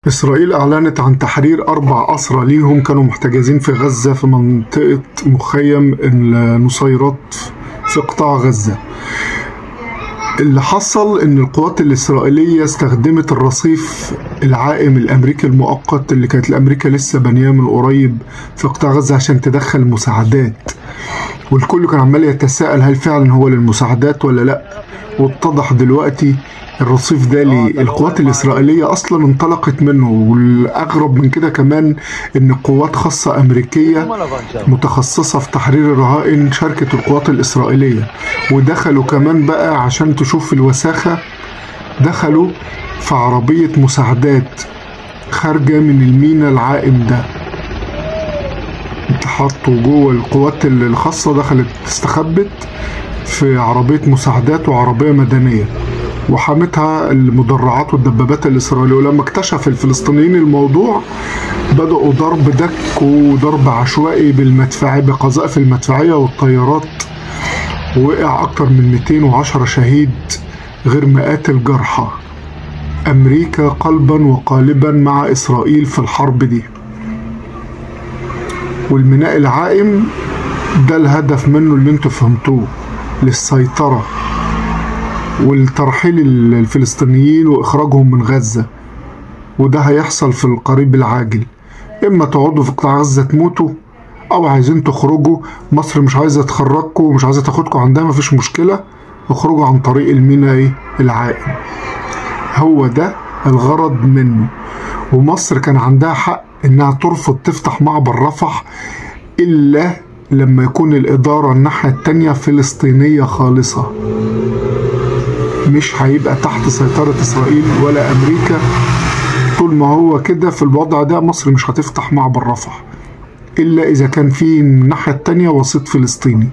إسرائيل أعلنت عن تحرير 4 أسرى ليهم كانوا محتجزين في غزة في منطقة مخيم النصيرات في قطاع غزة. اللي حصل إن القوات الإسرائيلية استخدمت الرصيف العائم الأمريكي المؤقت اللي كانت الأمريكا لسه بنياه من قريب في قطاع غزة عشان تدخل مساعدات، والكل كان عمال يتساءل هل فعلا هو للمساعدات ولا لأ. واتضح دلوقتي الرصيف ده القوات الإسرائيلية أصلا انطلقت منه، والأغرب من كده كمان إن قوات خاصة أمريكية متخصصة في تحرير الرهائن شاركت القوات الإسرائيلية، ودخلوا كمان بقى عشان تشوف الوساخة، دخلوا في عربية مساعدات خارجة من الميناء العائم ده، اتحطوا جوه. القوات الخاصة دخلت استخبت في عربية مساعدات وعربية مدنية وحامتها المدرعات والدبابات الإسرائيلية. ولما اكتشف الفلسطينيين الموضوع بدأوا ضرب دك وضرب عشوائي بالمدفعية بقذائف المدفعية والطيارات، ووقع أكتر من 210 شهيد غير مئات الجرحى. أمريكا قلبا وقالبا مع إسرائيل في الحرب دي. والميناء العائم ده الهدف منه اللي انتوا فهمتوه، للسيطرة والترحيل الفلسطينيين وإخراجهم من غزة، وده هيحصل في القريب العاجل. إما تقعدوا في قطاع غزة تموتوا، أو عايزين تخرجوا. مصر مش عايزة تخرجكم ومش عايزة تاخدكم عندها، مفيش مشكلة، اخرجوا عن طريق الميناء العائم. هو ده الغرض منه. ومصر كان عندها حق إنها ترفض تفتح معبر رفح إلا لما يكون الإدارة الناحية التانية فلسطينية خالصة، مش هيبقى تحت سيطرة إسرائيل ولا أمريكا. طول ما هو كده في الوضع ده مصر مش هتفتح معبر رفح إلا إذا كان في الناحية التانية وسيط فلسطيني.